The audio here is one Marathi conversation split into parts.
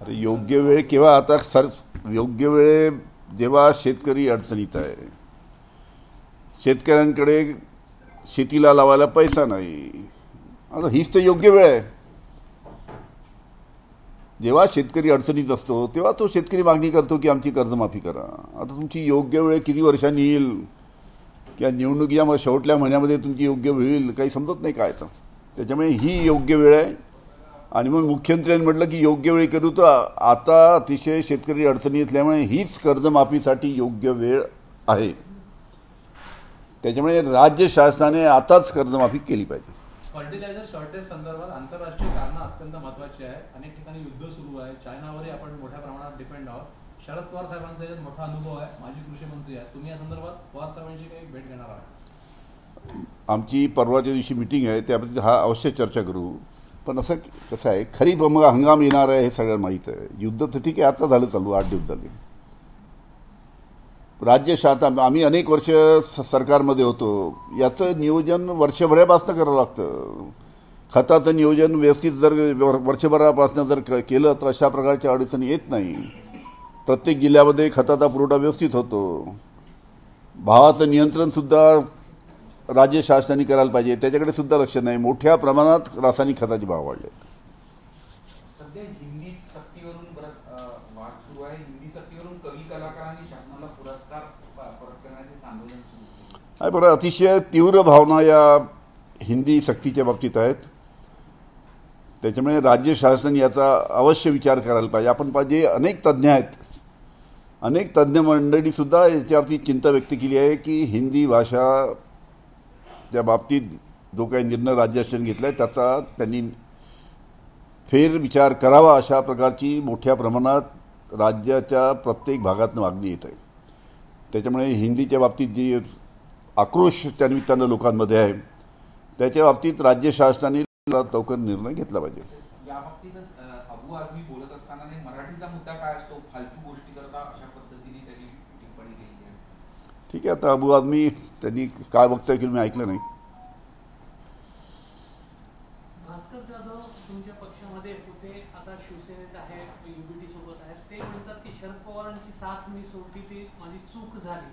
अरे योग्य वेळ केव्हा आता सर योग्य वेळ जेव्हा शेतकरी अडचणीत आहे, शेतकऱ्यांकडे शेतीला लावायला पैसा नाही, आता हीच तर योग्य वेळ आहे. जेव्हा शेतकरी अडचणीत असतो तेव्हा तो शेतकरी मागणी करतो की आमची कर्जमाफी करा. आता तुमची योग्य वेळ किती वर्षांनी येईल किंवा निवडणुकीच्या शेवटल्या महिन्यामध्ये तुमची योग्य वेळ येईल काही समजत नाही काय. तर त्याच्यामुळे ही योग्य वेळ आहे. आणि मग मुख्यमंत्र्यांनी म्हटलं की योग्य वेळ करू, तर आता अतिशय शेतकरी अडचणी असल्यामुळे हीच कर्जमाफीसाठी योग्य वेळ आहे. त्याच्यामुळे राज्य शासनाने आताच कर्जमाफी केली पाहिजे. फर्टिलायझर शॉर्टेज संदर्भात आंतरराष्ट्रीय कारणं अत्यंत महत्त्वाची आहे. अनेक ठिकाणी युद्ध सुरू आहे, चायनावरही आपण मोठ्या प्रमाणात डिपेंड आहोत. शरद पवार साहेबांचा याच्यात मोठा अनुभव आहे, माजी कृषी मंत्री आहेत. तुम्ही या संदर्भात पवार साहेबांशी काही भेट घेणार आहात? आमची परवाच्या दिवशी मिटिंग आहे, त्याबद्दल हा अवश्य चर्चा करू. पण असं कसं आहे, खरीप हंगाम येणार आहे हे सगळं माहीत आहे. युद्ध तर ठीक आहे, आता झालं चालू, 8 दिवस झाले. राज्य शासन आम्ही अनेक वर्ष सरकारमध्ये होतो, याचं नियोजन वर्षभरापासून करावं लागतं. खताचं नियोजन व्यवस्थित जर वर्षभरापासून जर केलं तर अशा प्रकारच्या अडचणी येत नाही. प्रत्येक जिल्ह्यामध्ये खताचा पुरवठा व्यवस्थित होतो. भावाचं नियंत्रणसुद्धा राज्य शासनाने करायला पाहिजे, त्याच्याकडे सुद्धा लक्ष नाही. मोठ्या प्रमाणात रासायनिक खताचे भाव वाढले. सध्या हिंदी सक्तीवरून वाद सुरू आहे. हिंदी सक्तीवरून कवी कलाकारांनी शासनाला पुरस्कार परत करण्याचे आंदोलन सुरू आहे. बरं, अतिशय तीव्र भावना या हिंदी सक्तीच्या बाबतीत आहेत. त्याच्यामुळे राज्य शासनाने याचा अवश्य विचार करायला पाहिजे. आपण पाहिजे अनेक तज्ज्ञ आहेत, अनेक तज्ज्ञ मंडळीसुद्धा याच्यावरती चिंता व्यक्त केली आहे की हिंदी भाषा त्या बाबतीत जो काही निर्णय राज्य शासनाने घेतला आहे त्याचा त्यांनी फेरविचार करावा. अशा प्रकारची मोठ्या प्रमाणात राज्याच्या प्रत्येक भागातून मागणी येत आहे. त्याच्यामुळे हिंदीच्या बाबतीत जी आक्रोश त्यानिमित्तानं लोकांमध्ये आहे त्याच्या बाबतीत राज्य शासनाने लवकर निर्णय घेतला पाहिजे. या बाबतीतच अबू आझमी बोलत असताना मराठीचा मुद्दा काय असतो, फालतू गोष्टी करता, अशा पद्धतीने त्यांनी टिप्पणी केली आहे. ठीक आहे, आता अबू आझमी त्यांनी काय वक्तव्य केलं मी ऐकलं नाही. भास्कर जाधव तुमच्या पक्षामध्ये होते, आता शिवसेनेत आहेत, युबीटी सोबत आहेत. ते म्हणतात की शरद पवारांची साथ मी सोडली, ती माझी चूक झाली.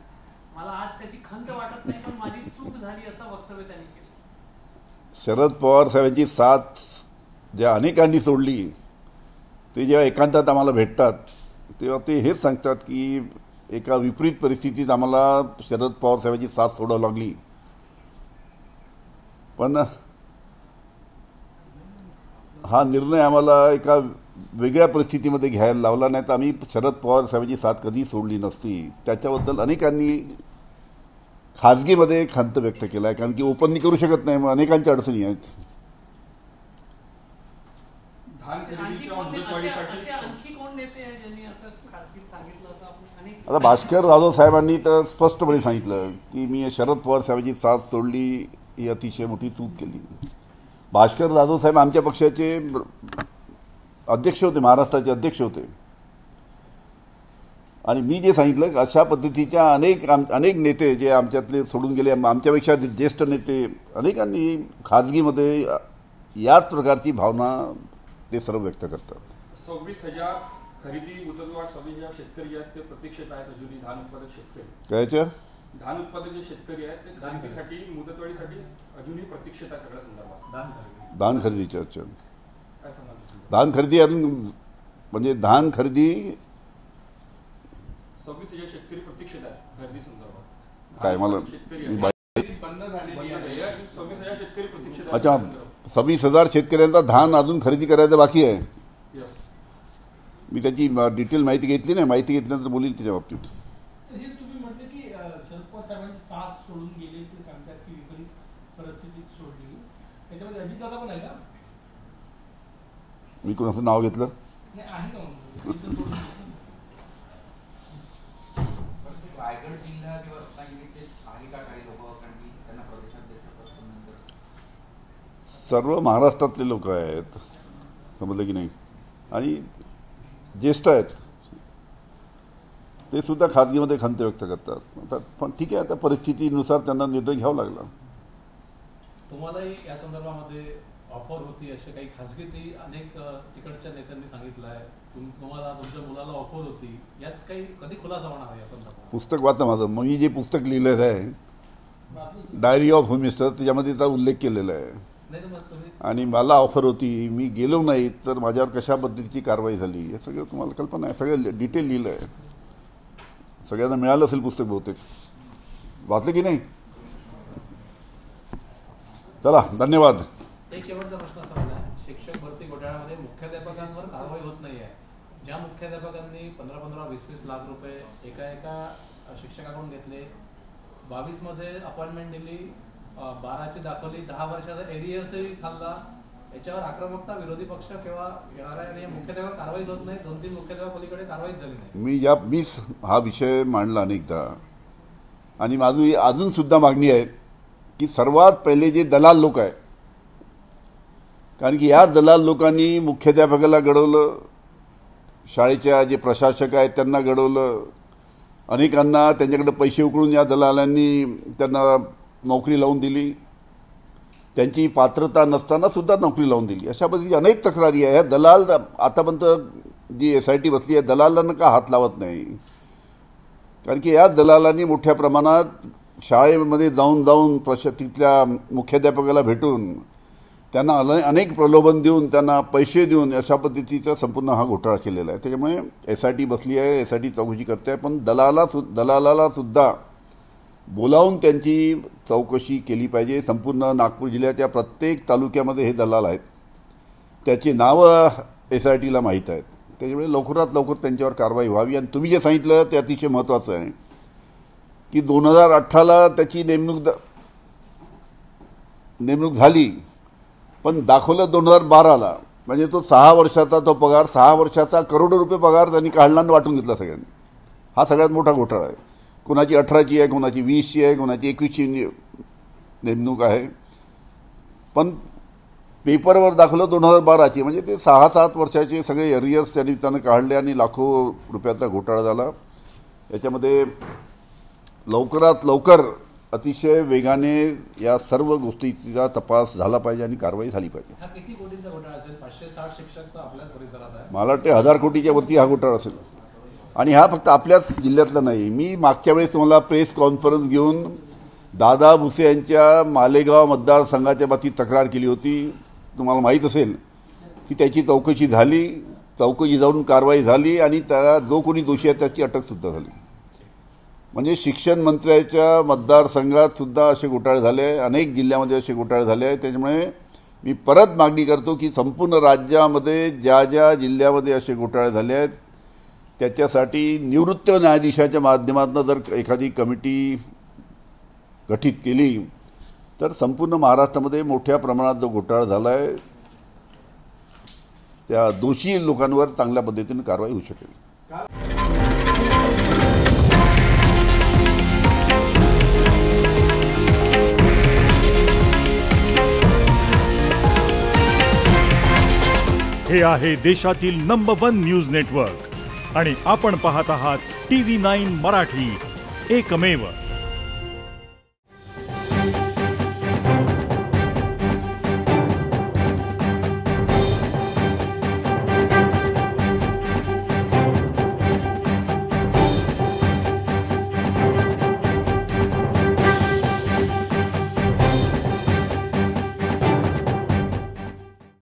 मला आज त्याची खंत वाटत नाही, पण माझी चूक झाली असं वक्तव्य त्यांनी केलं. शरद पवार साहेबांची साथ ज्या अनेकांनी सोडली, ते जेव्हा एकांतात आम्हाला भेटतात तेव्हा ते हेच सांगतात की एका विपरीत परिस्थितीत आम्हाला शरद पवार साहेबांची साथ सोडावी लागली. पण हा निर्णय आम्हाला एका वेगळ्या परिस्थितीमध्ये घ्यायला लावला, नाही तर आम्ही शरद पवार साहेबांची साथ कधी सोडली नसती. त्याच्याबद्दल अनेकांनी खाजगीमध्ये खंत व्यक्त केला आहे, कारण की ओपनली करू शकत नाही, अनेकांच्या अडचणी आहेत. आता भास्कर जाधव साहेबांनी तर स्पष्टपणे सांगितलं की मी शरद पवार साहेबांची साथ सोडली, ही अतिशय मोठी चूक केली. भास्कर जाधव साहेब आमच्या पक्षाचे अध्यक्ष होते, महाराष्ट्राचे अध्यक्ष होते. आणि मी जे सांगितलं अशा पद्धतीच्या अनेक नेते जे आमच्यातले सोडून गेले, आमच्यापेक्षा ज्येष्ठ नेते अनेकांनी खाजगीमध्ये याच प्रकारची भावना ते सर्व व्यक्त करतात. 26,000 खरेदी मुदतवाढ, 26,000 शेतकरी आहेत ते प्रतीक्षेत आहेत अजूनही. धान उत्पादक शेतकरी कायच्या धान उत्पादक जे शेतकरी आहेत ते खरेदीसाठी मुदतवाढीसाठी अजूनही प्रतीक्षेत आहे. सगळ्या संदर्भात धान खरेदीच्या अडचण, काय सांगाल? धान खरेदी अजून म्हणजे धान खरेदी 26,000 शेतकरी प्रतीक्षेत आहेत खरेदी संदर्भात. काय मला बंद झालेली आहे. 26,000 शेतकरी प्रतीक्षेत आहेत. अच्छा, 26,000 शेतकऱ्यांचा धान अजून खरेदी करायचं बाकी आहे. मी त्याची डिटेल माहिती घेतली नाही, माहिती घेतल्यानंतर बोलील त्याच्या बाबतीत. हे तुम्ही म्हटलं की शरद पवार साहेबांची साथ सोडून गेले, ते सांगतात की विपरीत परिस्थितीत सोडली. त्याच्यामध्ये अजितदादा पण आहे का? मी कोणाचं नाव घेतलं नाही, आहे का रायगड जिल्हा किंवा रत्नागिरीचे आहे का काही लोक, कारण की त्यांना प्रदेशाध्यक्ष नंतर सर्व महाराष्ट्रातले लोक आहेत, समजलं की नाही, आणि ज्येष्ठ आहेत, ते सुद्धा खाजगीमध्ये खंत व्यक्त करतात. आता पण ठीक आहे, आता परिस्थितीनुसार त्यांना निर्णय घ्यावा लागला. तुम्हालाही या संदर्भामध्ये ऑफर होती असे काही खाजगीतही अनेक तिकडच्या नेत्यांनी सांगितलं आहे. तुम्हाला तुमच्या मुलाला ऑफर होती, यात काही कधी खुलासा होणार आहे या संदर्भात? पुस्तक वाचा माझं. मग मी जे पुस्तक लिहिलेलं आहे डायरी ऑफ होम मिनिस्टर, त्याच्यामध्ये त्याचा उल्लेख केलेला आहे. नाही तर मग तुम्ही आणि मला ऑफर होती, मी गेलो नाही तर माझ्यावर कशा पद्धतीची कारवाई झाली हे सगळं तुम्हाला कल्पना आहे. सगळं डिटेल लिहिलं आहे. सगळ्यांना मिळालं असेल पुस्तक बहुतेक. वाचलं की नाही? चला, धन्यवाद. एक शेवटचा प्रश्न असा झाला, शिक्षक भरती घोटाळ्यामध्ये मुख्याध्यापकांवर कारवाई होत नाहीये. ज्या मुख्याध्यापकांनी 15-20 लाख रुपये एका शिक्षकाकडून घेतले, 22 मध्ये अपॉइंटमेंट दिली, 12ची दाखवली, 10 वर्षाचा एरियर्सही खाल्ला, याच्यावर आक्रमकता विरोधी पक्ष केव्हा येणार आहे? आणि मुख्याध्यापक कारवाईच होत नाही, 2-3 मुख्याध्यापक पलीकडे कारवाईच झाली नाही. मी हा विषय मांडला अनेकदा आणि माझी अजून सुद्धा मागणी आहे की सर्वात पहिले जे दलाल लोक आहे, कारण की या दलाल लोकांनी मुख्याध्यापकाला घडवलं, शाळेच्या जे प्रशासक आहेत त्यांना घडवलं, अनेकांना त्यांच्याकडे पैसे उकळून या दलालांनी त्यांना नोकरी लावून दिली, त्यांची पात्रता नसताना सुद्धा नोकरी लावून दिली. अशा पद्धतीची अनेक तक्रारी आहे. दलाल आतापर्यंत जी SIT बसली आहे दलालांना का हात लावत नाही? कारण की या दलालांनी मोठ्या प्रमाणात शाळेमध्ये जाऊन तिथल्या मुख्याध्यापकाला भेटून त्यांना अनेक प्रलोभन देऊन त्यांना पैसे देऊन अशा पद्धतीचा संपूर्ण हा घोटाळा केलेला आहे. त्याच्यामुळे SIT बसली आहे, SIT चौकशी करते आहे, पण दलालाला सुद्धा बोलावून त्यांची चौकशी केली पाहिजे. संपूर्ण नागपूर जिल्ह्याच्या प्रत्येक तालुक्यामध्ये हे दलाल आहेत, त्याची नावं SITला माहीत आहेत. त्याच्यामुळे लवकरात लवकर त्यांच्यावर कारवाई व्हावी. आणि तुम्ही जे सांगितलं ते अतिशय महत्त्वाचं आहे की 2018ला त्याची नेमणूक झाली, पण दाखवलं 2012ला. म्हणजे तो 6 वर्षाचा तो पगार, 6 वर्षाचा करोडो रुपये पगार त्यांनी काढला आणि वाटून घेतला सगळ्यांनी. हा सगळ्यात मोठा घोटाळा आहे. कोणाची 18ची आहे, कोणाची 20ची आहे, कोणाची 21ची नेमणूक आहे, पण पेपरवर दाखवलं 2012ची. म्हणजे ते 6-7 वर्षाचे सगळे एरियर्स त्यांनी काढले आणि लाखो रुपयाचा घोटाळा झाला. याच्यामध्ये लवकरात लवकर अतिशय वेगाने या सर्व गोष्टीचा तपास झाला पाहिजे आणि कारवाई झाली पाहिजे. हा किती कोटींचा घोटाळा असेल? 560 शिक्षक तर आपल्याच परिसरात आहे. मला वाटते 1000 कोटीच्या वरती हा घोटाळा असेल. आणि हा फक्त आपल्याच जिल्ह्यातला नाही. मी मागच्या वेळेस तुम्हाला प्रेस कॉन्फरन्स घेऊन दादा भुसे यांच्या मालेगाव मतदारसंघाच्या बाबतीत तक्रार केली होती. तुम्हाला माहीत असेल की त्याची चौकशी झाली, चौकशी जाऊन कारवाई झाली आणि त्याला जो कोणी दोषी आहे त्याची अटकसुद्धा झाली. म्हणजे शिक्षण मंत्र्याच्या मतदारसंघात सुद्धा असे घोटाळे झाले, अनेक जिल्ह्यामध्ये असे घोटाळे झाले आहेत. त्याच्यामुळे मी परत मागणी करतो की संपूर्ण राज्यामध्ये ज्या ज्या जिल्ह्यामध्ये असे घोटाळे झाले आहेत त्याच्यासाठी निवृत्त न्यायाधीशाच्या माध्यमातून जर एखादी कमिटी गठीत केली तर संपूर्ण महाराष्ट्रामध्ये मोठ्या प्रमाणात जो घोटाळा झाला आहे त्या दोषी लोकांवर चांगल्या पद्धतीने कारवाई होऊ शकेल. हे आहे देशातील नंबर 1 न्यूज नेटवर्क आणि आपण पाहत आहात TV9 मराठी, एकमेव.